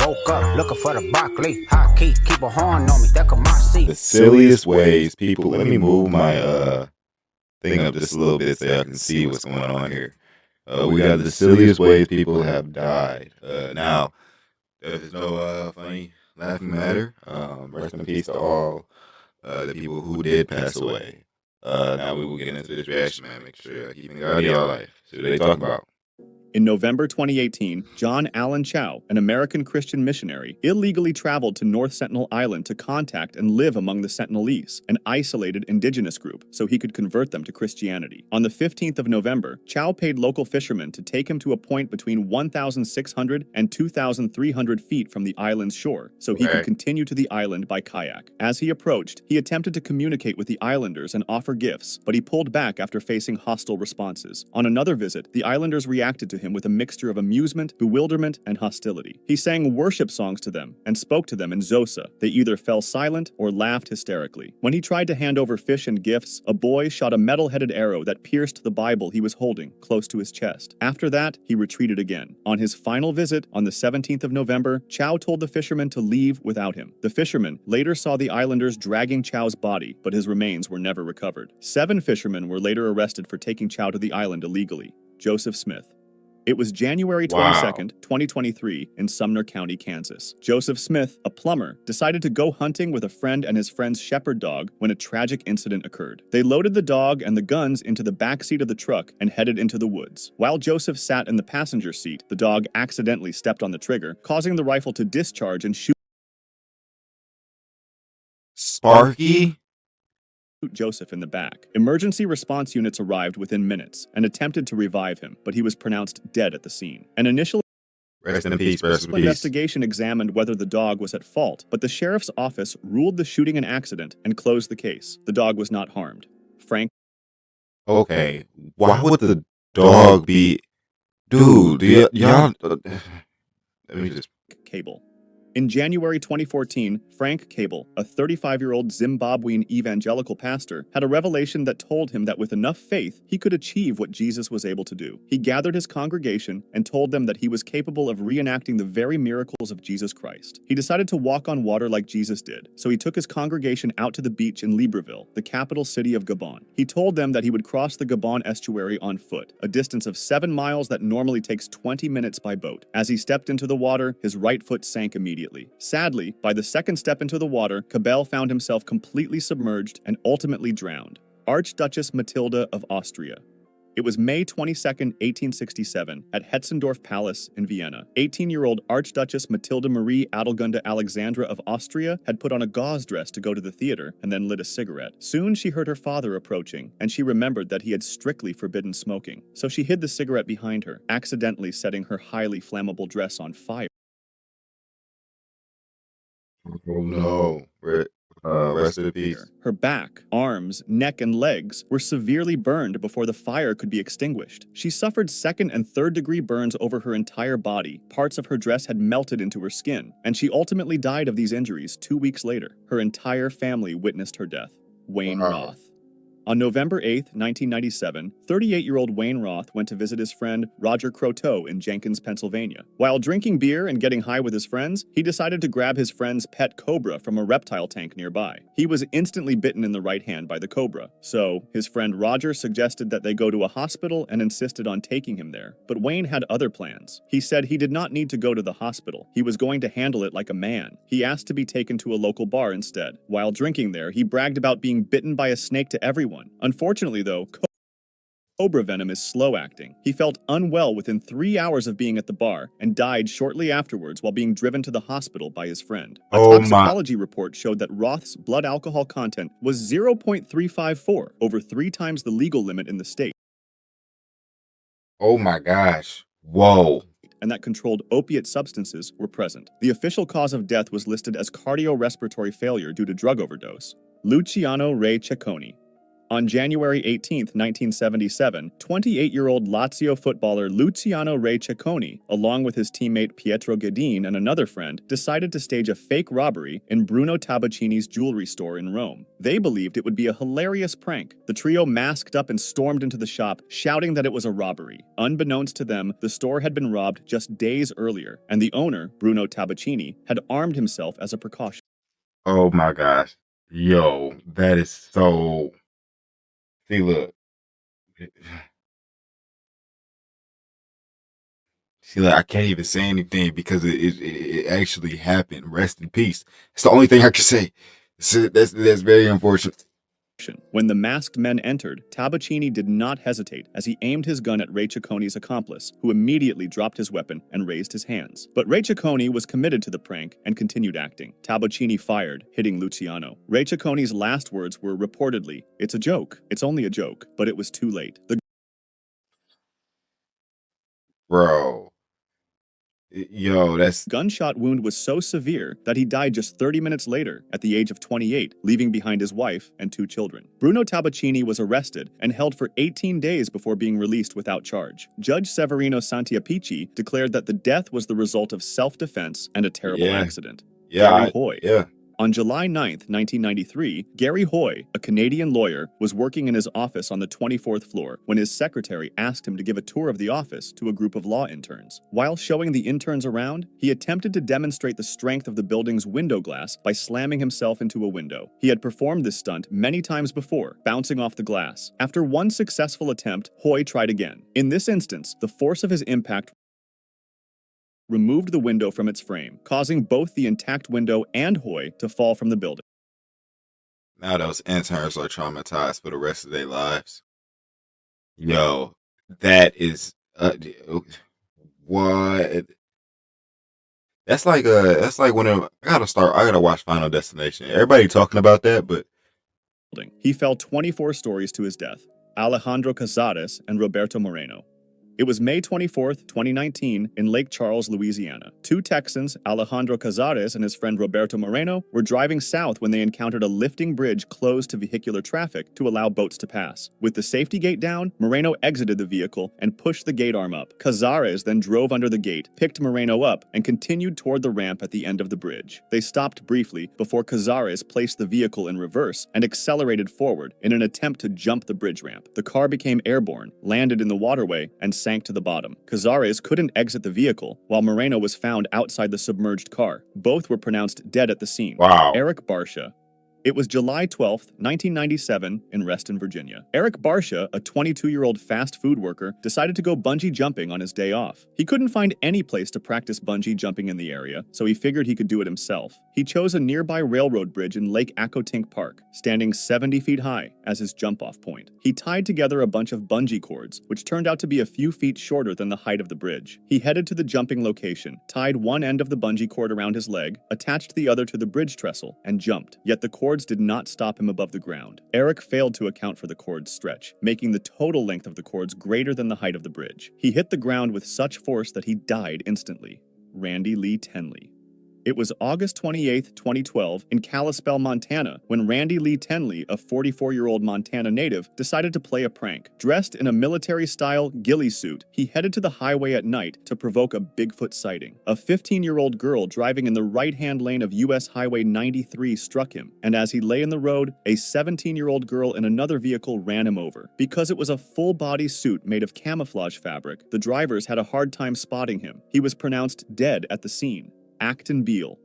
woke up looking for the broccoli. High key, keep a horn on me, that could my seat. The silliest ways people. Let me move my thing up just a little bit so y'all can see what's going on here. We got the silliest ways people have died. Now, there's no funny laughing matter. Rest in peace to all the people who did pass away. Now we will get into this reaction, man. Make sure you're keeping God in your life. See what they talk about. In November 2018, John Allen Chau, an American Christian missionary, illegally traveled to North Sentinel Island to contact and live among the Sentinelese, an isolated indigenous group, so he could convert them to Christianity. On the 15th of November, Chau paid local fishermen to take him to a point between 1,600 and 2,300 feet from the island's shore, so he could continue to the island by kayak. As he approached, he attempted to communicate with the islanders and offer gifts, but he pulled back after facing hostile responses. On another visit, the islanders reacted to him with a mixture of amusement, bewilderment, and hostility. He sang worship songs to them and spoke to them in Xhosa. They either fell silent or laughed hysterically. When he tried to hand over fish and gifts, a boy shot a metal-headed arrow that pierced the Bible he was holding close to his chest. After that, he retreated again. On his final visit, on the 17th of November, Chau told the fishermen to leave without him. The fishermen later saw the islanders dragging Chau's body, but his remains were never recovered. 7 fishermen were later arrested for taking Chau to the island illegally. Joseph Smith. It was January 22nd, 2023, in Sumner County, Kansas. Joseph Smith, a plumber, decided to go hunting with a friend and his friend's shepherd dog when a tragic incident occurred. They loaded the dog and the guns into the backseat of the truck and headed into the woods. While Joseph sat in the passenger seat, the dog accidentally stepped on the trigger, causing the rifle to discharge and shoot Sparky? Joseph in the back. Emergency response units arrived within minutes and attempted to revive him, but he was pronounced dead at the scene. An initial investigation examined whether the dog was at fault, but the sheriff's office ruled the shooting an accident and closed the case. The dog was not harmed. Frank. Okay, why would the dog be... Dude, y'all... Let me just... Cable. In January 2014, Frank Cable, a 35-year-old Zimbabwean evangelical pastor, had a revelation that told him that with enough faith, he could achieve what Jesus was able to do. He gathered his congregation and told them that he was capable of reenacting the very miracles of Jesus Christ. He decided to walk on water like Jesus did, so he took his congregation out to the beach in Libreville, the capital city of Gabon. He told them that he would cross the Gabon estuary on foot, a distance of 7 miles that normally takes 20 minutes by boat. As he stepped into the water, his right foot sank immediately. Sadly, by the second step into the water, Cabell found himself completely submerged and ultimately drowned. Archduchess Matilda of Austria. It was May 22, 1867, at Hetzendorf Palace in Vienna. 18-year-old Archduchess Matilda Marie Adelgunde Alexandra of Austria had put on a gauze dress to go to the theater and then lit a cigarette. Soon she heard her father approaching, and she remembered that he had strictly forbidden smoking. So she hid the cigarette behind her, accidentally setting her highly flammable dress on fire. Oh no. Rest in peace. Her back, arms, neck, and legs were severely burned before the fire could be extinguished. She suffered 2nd and 3rd degree burns over her entire body. Parts of her dress had melted into her skin, and she ultimately died of these injuries 2 weeks later. Her entire family witnessed her death. Wayne Roth. On November 8, 1997, 38-year-old Wayne Roth went to visit his friend Roger Croteau in Jenkins, Pennsylvania. While drinking beer and getting high with his friends, he decided to grab his friend's pet cobra from a reptile tank nearby. He was instantly bitten in the right hand by the cobra, so his friend Roger suggested that they go to a hospital and insisted on taking him there. But Wayne had other plans. He said he did not need to go to the hospital. He was going to handle it like a man. He asked to be taken to a local bar instead. While drinking there, he bragged about being bitten by a snake to everyone. Unfortunately, though, cobra venom is slow-acting. He felt unwell within 3 hours of being at the bar and died shortly afterwards while being driven to the hospital by his friend. A toxicology report showed that Roth's blood alcohol content was 0.354, over 3 times the legal limit in the state. Oh my gosh. Whoa. And that controlled opiate substances were present. The official cause of death was listed as cardiorespiratory failure due to drug overdose. Luciano Ray Cecconi. On January 18, 1977, 28-year-old Lazio footballer Luciano Cecconi, along with his teammate Pietro Guedin and another friend, decided to stage a fake robbery in Bruno Tabacini's jewelry store in Rome. They believed it would be a hilarious prank. The trio masked up and stormed into the shop, shouting that it was a robbery. Unbeknownst to them, the store had been robbed just days earlier, and the owner, Bruno Tabacini, had armed himself as a precaution. Oh my gosh. Yo, that is so. See, look. See, like, I can't even say anything because it actually happened. Rest in peace. It's the only thing I can say. So that's very unfortunate. When the masked men entered, Tabacini did not hesitate as he aimed his gun at Cecconi's accomplice, who immediately dropped his weapon and raised his hands. But Cecconi was committed to the prank and continued acting. Tabacini fired, hitting Luciano. Cecconi's last words were reportedly, "It's a joke. It's only a joke." But it was too late. The Bro. Yo, that's gunshot wound was so severe that he died just 30 minutes later at the age of 28, leaving behind his wife and 2 children. Bruno Tabacini was arrested and held for 18 days before being released without charge. Judge Severino Santiapici declared that the death was the result of self-defense and a terrible accident. Gary Hoy. On July 9, 1993, Gary Hoy, a Canadian lawyer, was working in his office on the 24th floor when his secretary asked him to give a tour of the office to a group of law interns. While showing the interns around, he attempted to demonstrate the strength of the building's window glass by slamming himself into a window. He had performed this stunt many times before, bouncing off the glass. After one successful attempt, Hoy tried again. In this instance, the force of his impact removed the window from its frame, causing both the intact window and Hoy to fall from the building. Now those interns are traumatized for the rest of their lives. Yo, that is what? That's like when I gotta watch Final Destination. Everybody talking about that, but he fell 24 stories to his death. Alejandro Cazares and Roberto Moreno. It was May 24, 2019, in Lake Charles, Louisiana. 2 Texans, Alejandro Cazares and his friend Roberto Moreno, were driving south when they encountered a lifting bridge closed to vehicular traffic to allow boats to pass. With the safety gate down, Moreno exited the vehicle and pushed the gate arm up. Cazares then drove under the gate, picked Moreno up, and continued toward the ramp at the end of the bridge. They stopped briefly before Cazares placed the vehicle in reverse and accelerated forward in an attempt to jump the bridge ramp. The car became airborne, landed in the waterway, and sank to the bottom. Cazares couldn't exit the vehicle, while Moreno was found outside the submerged car. Both were pronounced dead at the scene. wow. Eric Barsha. It was July 12, 1997, in Reston, Virginia. Eric Barsha, a 22-year-old fast food worker, decided to go bungee jumping on his day off. He couldn't find any place to practice bungee jumping in the area, so he figured he could do it himself. He chose a nearby railroad bridge in Lake Accotink Park, standing 70 feet high, as his jump-off point. He tied together a bunch of bungee cords, which turned out to be a few feet shorter than the height of the bridge. He headed to the jumping location, tied one end of the bungee cord around his leg, attached the other to the bridge trestle, and jumped. Yet the cords did not stop him above the ground. Eric failed to account for the cord's stretch, making the total length of the cords greater than the height of the bridge. He hit the ground with such force that he died instantly. Randy Lee Tenley. It was August 28, 2012, in Kalispell, Montana, when Randy Lee Tenley, a 44-year-old Montana native, decided to play a prank. Dressed in a military-style ghillie suit, he headed to the highway at night to provoke a Bigfoot sighting. A 15-year-old girl driving in the right-hand lane of U.S. Highway 93 struck him, and as he lay in the road, a 17-year-old girl in another vehicle ran him over. Because it was a full-body suit made of camouflage fabric, the drivers had a hard time spotting him. He was pronounced dead at the scene. Acton Beale.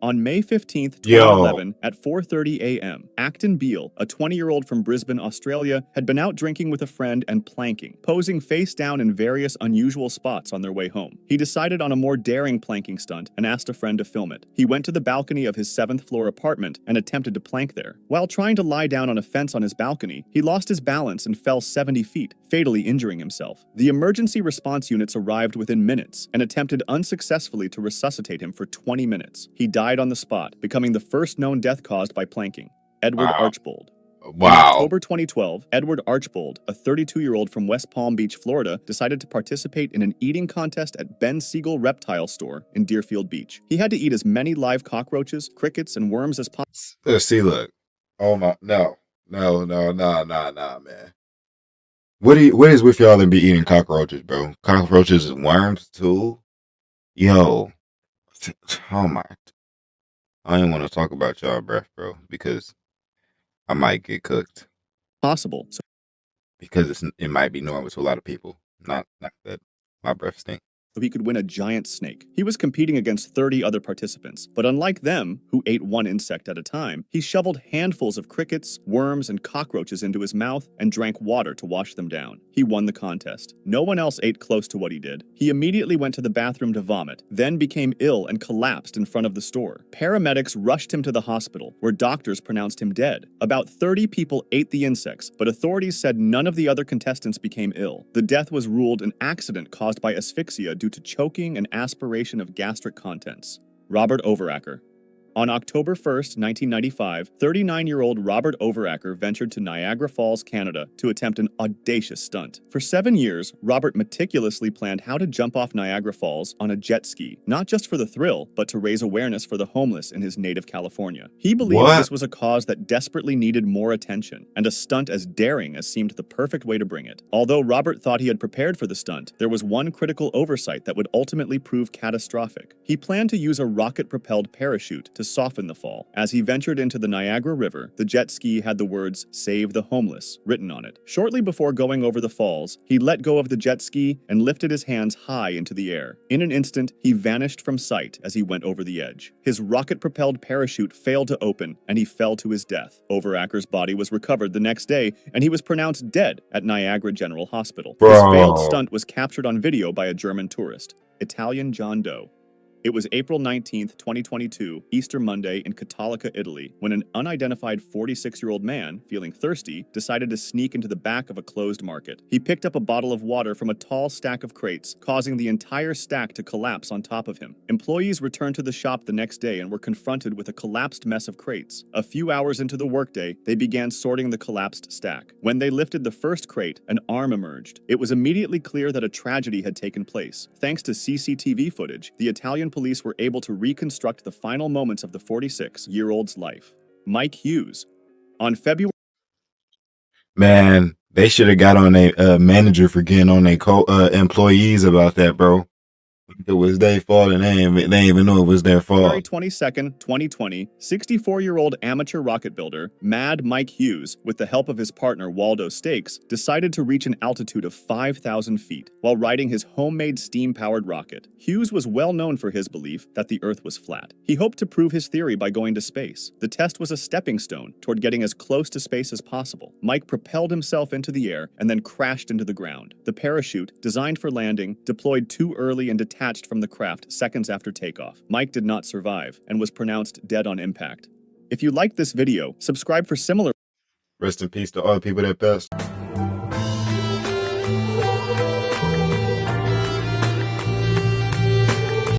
On May 15, 2011, at 4:30 a.m., Acton Beale, a 20-year-old from Brisbane, Australia, had been out drinking with a friend and planking, posing face down in various unusual spots on their way home. He decided on a more daring planking stunt and asked a friend to film it. He went to the balcony of his 7th-floor apartment and attempted to plank there. While trying to lie down on a fence on his balcony, he lost his balance and fell 70 feet, fatally injuring himself. The emergency response units arrived within minutes and attempted unsuccessfully to resuscitate him for 20 minutes. He died on the spot, becoming the first known death caused by planking. Edward Archbold. In October 2012, Edward Archbold, a 32-year-old from West Palm Beach, Florida, decided to participate in an eating contest at Ben Siegel Reptile Store in Deerfield Beach. He had to eat as many live cockroaches, crickets, and worms as possible. See, look. Oh my, no. No, man. What is with y'all and be eating cockroaches, bro? Cockroaches and worms too? Yo. Oh my. I don't want to talk about y'all breath, bro, because I might get cooked. Possible. Because it might be normal to a lot of people. Not that my breath stinks. So he could win a giant snake. He was competing against 30 other participants, but unlike them, who ate one insect at a time, he shoveled handfuls of crickets, worms, and cockroaches into his mouth and drank water to wash them down. He won the contest. No one else ate close to what he did. He immediately went to the bathroom to vomit, then became ill and collapsed in front of the store. Paramedics rushed him to the hospital, where doctors pronounced him dead. About 30 people ate the insects, but authorities said none of the other contestants became ill. The death was ruled an accident caused by asphyxia due to choking and aspiration of gastric contents. Robert Overacker. On October 1st, 1995, 39-year-old Robert Overacker ventured to Niagara Falls, Canada, to attempt an audacious stunt. For 7 years, Robert meticulously planned how to jump off Niagara Falls on a jet ski, not just for the thrill, but to raise awareness for the homeless in his native California. He believed this was a cause that desperately needed more attention, and a stunt as daring as seemed the perfect way to bring it. Although Robert thought he had prepared for the stunt, there was one critical oversight that would ultimately prove catastrophic. He planned to use a rocket-propelled parachute to soften the fall. As he ventured into the Niagara River, the jet ski had the words, "Save the Homeless," written on it. Shortly before going over the falls, he let go of the jet ski and lifted his hands high into the air. In an instant, he vanished from sight as he went over the edge. His rocket-propelled parachute failed to open, and he fell to his death. Overacker's body was recovered the next day, and he was pronounced dead at Niagara General Hospital. His failed stunt was captured on video by a German tourist, Italian John Doe. It was April 19, 2022, Easter Monday in Catalica, Italy, when an unidentified 46-year-old man, feeling thirsty, decided to sneak into the back of a closed market. He picked up a bottle of water from a tall stack of crates, causing the entire stack to collapse on top of him. Employees returned to the shop the next day and were confronted with a collapsed mess of crates. A few hours into the workday, they began sorting the collapsed stack. When they lifted the first crate, an arm emerged. It was immediately clear that a tragedy had taken place. Thanks to CCTV footage, the Italian police were able to reconstruct the final moments of the 46-year-old's life. Mike Hughes. On February... Man, they should have got on a manager for getting on their employees about that, bro. It was their fault, and they didn't even know it was their fault. February 22nd, 2020, 64-year-old amateur rocket builder, Mad Mike Hughes, with the help of his partner Waldo Stakes, decided to reach an altitude of 5,000 feet while riding his homemade steam-powered rocket. Hughes was well known for his belief that the Earth was flat. He hoped to prove his theory by going to space. The test was a stepping stone toward getting as close to space as possible. Mike propelled himself into the air and then crashed into the ground. The parachute, designed for landing, deployed too early and detached from the craft seconds after takeoff. Mike did not survive and was pronounced dead on impact. If you liked this video, subscribe for similar... Rest in peace to all the people that passed.